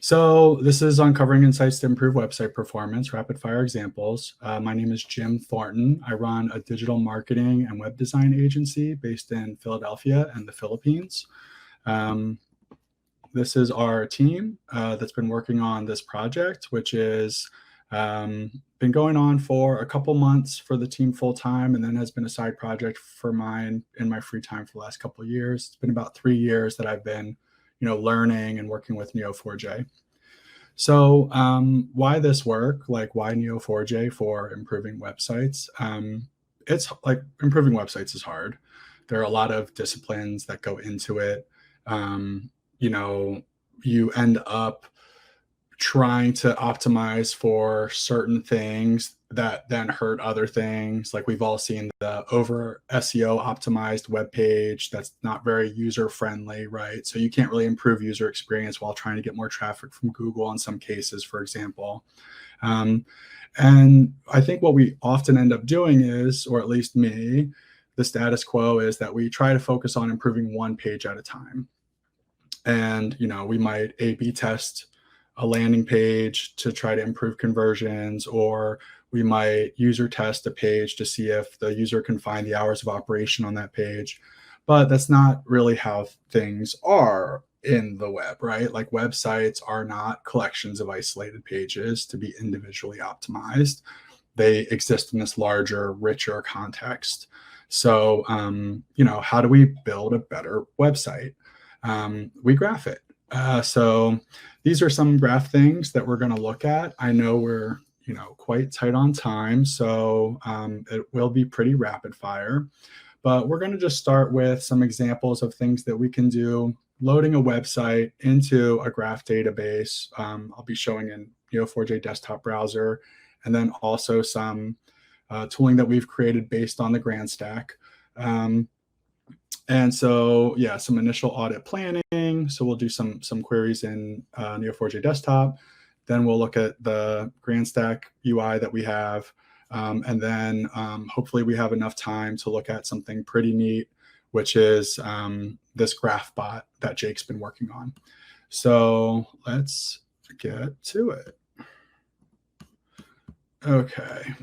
So this is uncovering insights to improve website performance, rapid fire examples. My name is Jim Thornton. I run a digital marketing and web design agency based in Philadelphia and the Philippines. This is our team that's been working on this project, which is been going on for a couple months for the team full time, and then has been a side project for mine in my free time for the last couple of years. It's been about 3 years that I've been, learning and working with Neo4j. So why this work? Like why Neo4j for improving websites? It's like improving websites is hard. There are a lot of disciplines that go into it. You end up trying to optimize for certain things that then hurt other things. Like we've all seen the over SEO optimized web page that's not very user friendly, right? So you can't really improve user experience while trying to get more traffic from Google in some cases, for example. And I think what we often end up doing is, or at least me, the status quo is that we try to focus on improving one page at a time. And, we might A/B test a landing page to try to improve conversions, or we might user test a page to see if the user can find the hours of operation on that page. But that's not really how things are in the web, right? Like websites are not collections of isolated pages to be individually optimized. They exist in this larger, richer context. So, how do we build a better website? We graph it. So these are some graph things that we're going to look at. I know we're, quite tight on time, so it will be pretty rapid fire. But we're going to just start with some examples of things that we can do loading a website into a graph database. I'll be showing in Neo4j desktop browser, and then also some tooling that we've created based on the GrandStack. And so, yeah, some initial audit planning. So we'll do some queries in Neo4j desktop. Then we'll look at the GrandStack UI that we have. And then hopefully we have enough time to look at something pretty neat, which is this graph bot that Jake's been working on. So let's get to it. Okay,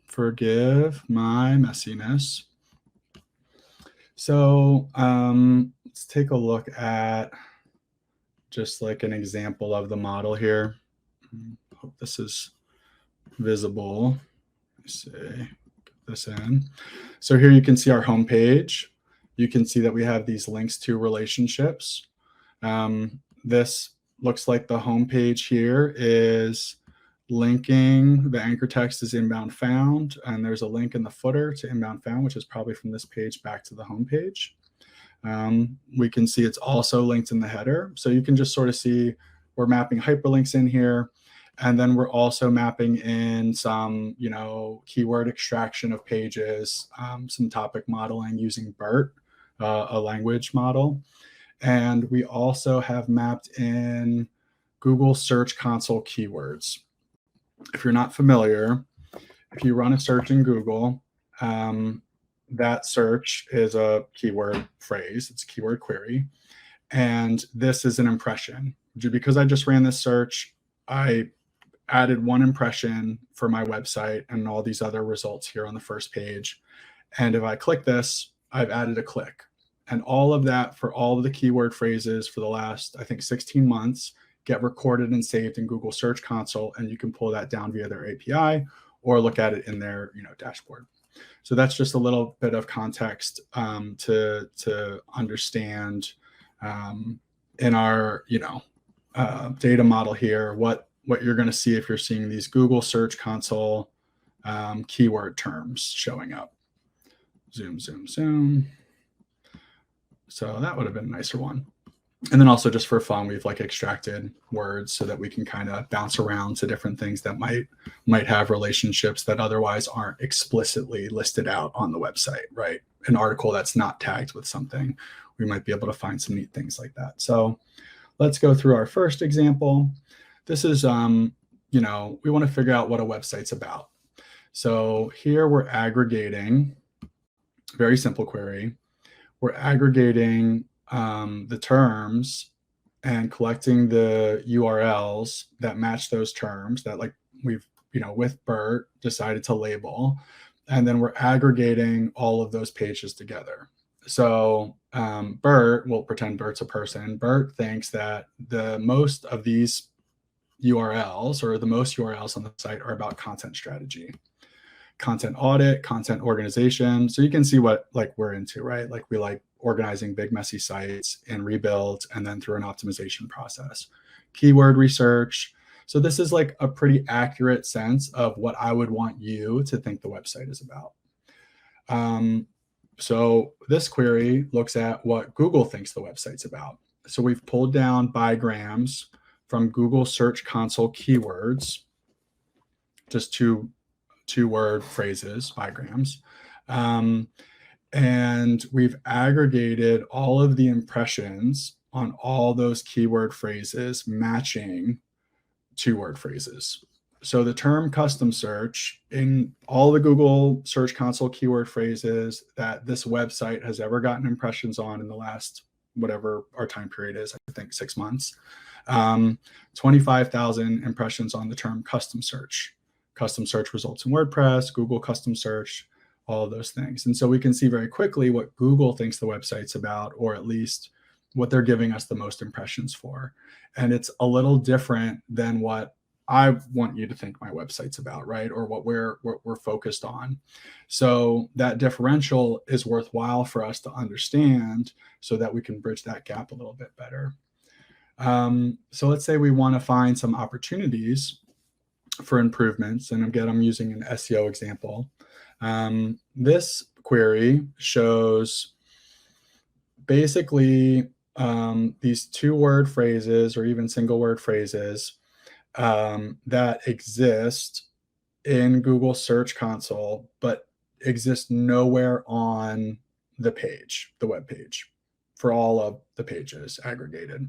forgive my messiness. So let's take a look at just like an example of the model here. Hope this is visible. Let's see, get this in. So here you can see our home page. You can see that we have these links to relationships. This looks like the home page here is linking, the anchor text is inbound found, and there's a link in the footer to inbound found, which is probably from this page back to the home page. We can see it's also linked in the header. So you can just sort of see we're mapping hyperlinks in here. And then we're also mapping in some, keyword extraction of pages, some topic modeling using BERT, a language model. And we also have mapped in Google Search Console keywords. If you're not familiar, if you run a search in Google, that search is a keyword phrase. It's a keyword query. And this is an impression. Because I just ran this search, I added one impression for my website and all these other results here on the first page. And if I click this, I've added a click. And all of that for all of the keyword phrases for the last, I think, 16 months get recorded and saved in Google Search Console. And you can pull that down via their API or look at it in their dashboard. So that's just a little bit of context to understand in our data model here what you're going to see if you're seeing these Google Search Console keyword terms showing up. Zoom, zoom, zoom. So that would have been a nicer one. And then also just for fun, we've extracted words so that we can kind of bounce around to different things that might have relationships that otherwise aren't explicitly listed out on the website, right? An article that's not tagged with something, we might be able to find some neat things like that. So let's go through our first example. This is, we want to figure out what a website's about. So here we're aggregating, very simple query. We're aggregating the terms and collecting the URLs that match those terms that like we've, with BERT decided to label. And then we're aggregating all of those pages together. So BERT, we'll pretend BERT's a person. BERT thinks that the most of these URLs or the most URLs on the site are about content strategy, content audit, content organization. So you can see what like we're into, right? Like we like organizing big messy sites in rebuilds and then through an optimization process. Keyword research. So this is like a pretty accurate sense of what I would want you to think the website is about. So this query looks at what Google thinks the website's about. So we've pulled down bigrams from Google Search Console keywords, just two-word phrases, bigrams. And we've aggregated all of the impressions on all those keyword phrases matching two-word phrases. So the term custom search in all the Google Search Console keyword phrases that this website has ever gotten impressions on in the last, whatever our time period is, I think 6 months, 25,000 impressions on the term custom search. Custom search results in WordPress, Google custom search, all of those things. And so we can see very quickly what Google thinks the website's about, or at least what they're giving us the most impressions for. And it's a little different than what I want you to think my website's about, right? Or what we're focused on. So that differential is worthwhile for us to understand so that we can bridge that gap a little bit better. So let's say we want to find some opportunities for improvements. And again, I'm using an SEO example. This query shows basically these two-word phrases or even single-word phrases that exist in Google Search Console, but exist nowhere on the page, the web page, for all of the pages aggregated.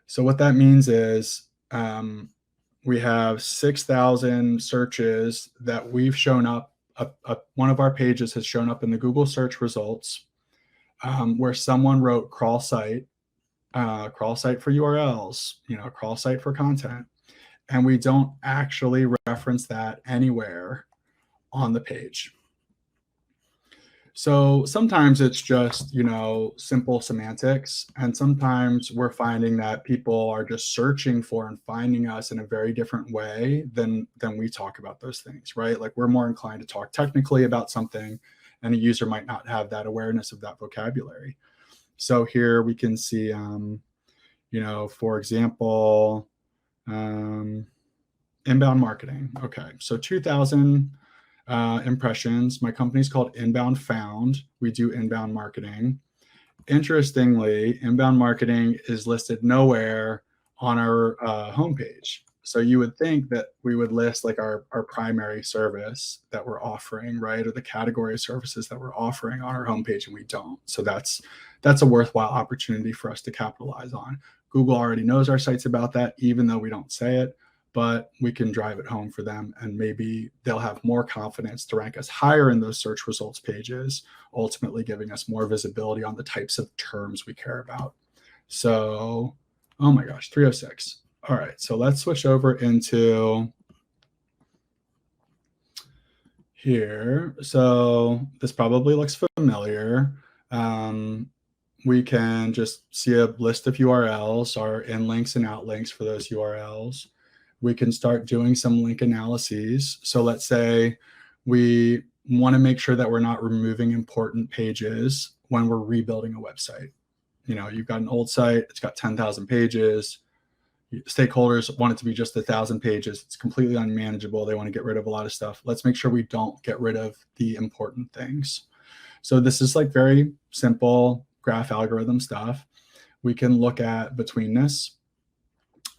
So what that means is we have 6,000 searches that we've shown up. One of our pages has shown up in the Google search results where someone wrote crawl site for URLs, crawl site for content. And we don't actually reference that anywhere on the page. So sometimes it's just, simple semantics. And sometimes we're finding that people are just searching for and finding us in a very different way than we talk about those things, right? Like we're more inclined to talk technically about something, and a user might not have that awareness of that vocabulary. So here we can see, for example, inbound marketing. Okay, so 2,000 impressions. My company's called Inbound Found. We do inbound marketing. Interestingly, inbound marketing is listed nowhere on our homepage. So you would think that we would list like our primary service that we're offering, right? Or the category of services that we're offering on our homepage, and we don't. So that's a worthwhile opportunity for us to capitalize on. Google already knows our site's about that, even though we don't say it, but we can drive it home for them, and maybe they'll have more confidence to rank us higher in those search results pages, ultimately giving us more visibility on the types of terms we care about. So, oh my gosh, 306. All right, so let's switch over into here. So this probably looks familiar. We can just see a list of URLs, our in links and out links for those URLs. We can start doing some link analyses. So let's say we want to make sure that we're not removing important pages when we're rebuilding a website. You've got an old site, it's got 10,000 pages. Stakeholders want it to be just 1,000 pages. It's completely unmanageable. They want to get rid of a lot of stuff. Let's make sure we don't get rid of the important things. So this is like very simple graph algorithm stuff. We can look at betweenness.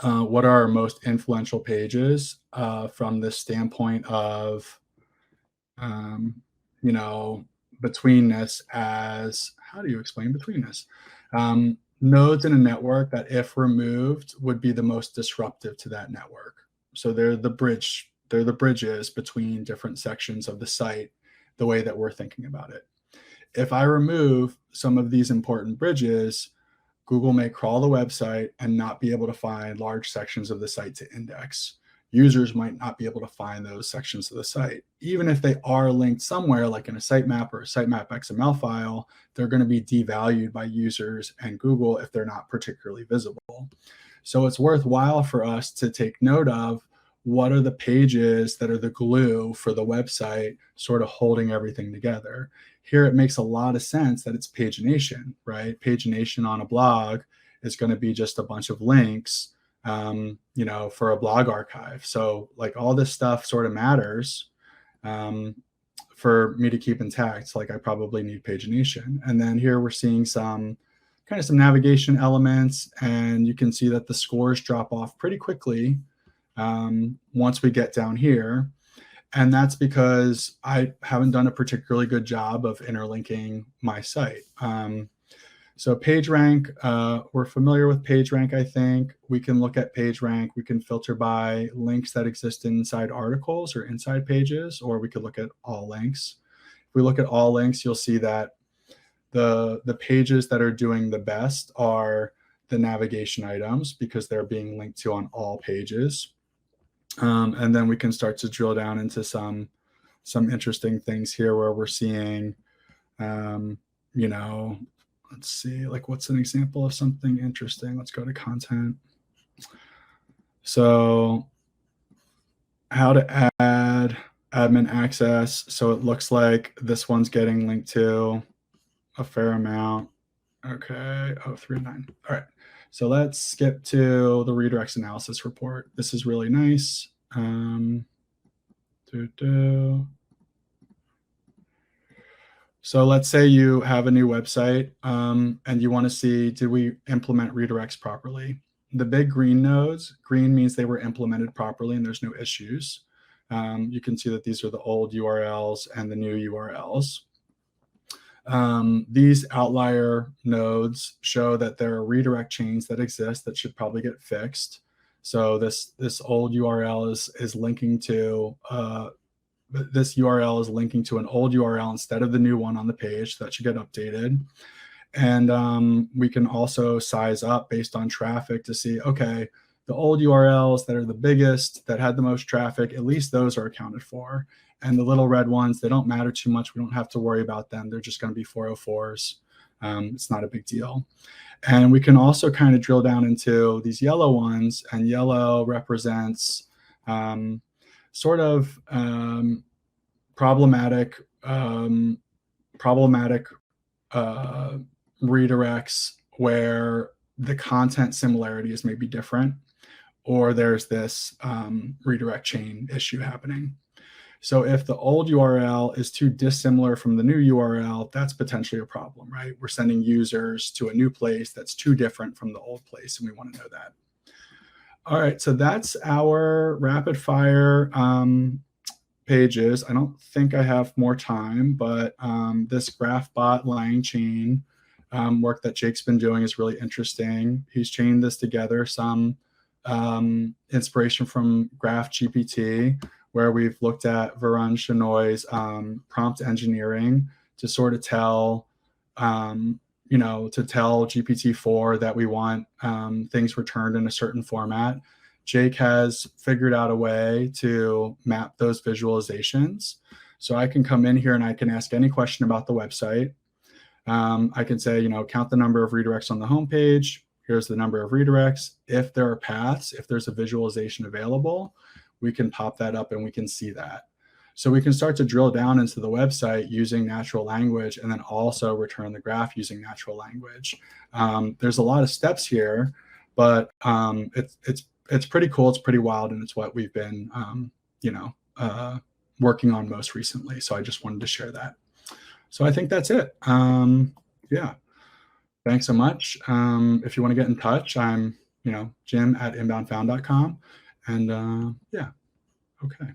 What are our most influential pages from the standpoint of, betweenness as, how do you explain betweenness? Nodes in a network that, if removed, would be the most disruptive to that network. So they're the bridges between different sections of the site, the way that we're thinking about it. If I remove some of these important bridges, Google may crawl the website and not be able to find large sections of the site to index. Users might not be able to find those sections of the site. Even if they are linked somewhere, like in a sitemap or a sitemap XML file, they're going to be devalued by users and Google if they're not particularly visible. So it's worthwhile for us to take note of what are the pages that are the glue for the website, sort of holding everything together. Here it makes a lot of sense that it's pagination, right? Pagination on a blog is going to be just a bunch of links, for a blog archive. So like all this stuff sort of matters for me to keep intact. Like I probably need pagination. And then here we're seeing some navigation elements, and you can see that the scores drop off pretty quickly once we get down here. And that's because I haven't done a particularly good job of interlinking my site. So PageRank, we're familiar with PageRank, I think. We can look at PageRank. We can filter by links that exist inside articles or inside pages, or we could look at all links. If we look at all links, you'll see that the pages that are doing the best are the navigation items because they're being linked to on all pages. And then we can start to drill down into some interesting things here where we're seeing, let's see, like what's an example of something interesting? Let's go to content. So how to add admin access. So it looks like this one's getting linked to a fair amount. Okay, 309. All right. So let's skip to the redirects analysis report. This is really nice. So let's say you have a new website and you want to see, did we implement redirects properly? The big green nodes, green means they were implemented properly and there's no issues. You can see that these are the old URLs and the new URLs. These outlier nodes show that there are redirect chains that exist that should probably get fixed. So this old URL is linking to this URL is linking to an old URL instead of the new one on the page. That should get updated. And we can also size up based on traffic to see, okay, the old URLs that are the biggest, that had the most traffic, at least those are accounted for. And the little red ones, they don't matter too much. We don't have to worry about them. They're just going to be 404s. It's not a big deal. And we can also kind of drill down into these yellow ones, and yellow represents problematic redirects where the content similarity is maybe different, or there's this redirect chain issue happening. So if the old URL is too dissimilar from the new URL, that's potentially a problem, right? We're sending users to a new place that's too different from the old place, and we want to know that. All right, so that's our rapid fire pages. I don't think I have more time, but this GraphBot LangChain work that Jake's been doing is really interesting. He's chained this together, some inspiration from GraphGPT, where we've looked at Varun Shenoy's prompt engineering to sort of tell, to tell GPT-4 that we want things returned in a certain format. Jake has figured out a way to map those visualizations. So I can come in here and I can ask any question about the website. I can say, count the number of redirects on the homepage. Here's the number of redirects. If there are paths, if there's a visualization available, we can pop that up and we can see that. So we can start to drill down into the website using natural language and then also return the graph using natural language. There's a lot of steps here, but it's pretty cool. It's pretty wild. And it's what we've been, working on most recently. So I just wanted to share that. So I think that's it. Yeah. Thanks so much. If you want to get in touch, I'm, Jim at inboundfound.com. And yeah, okay.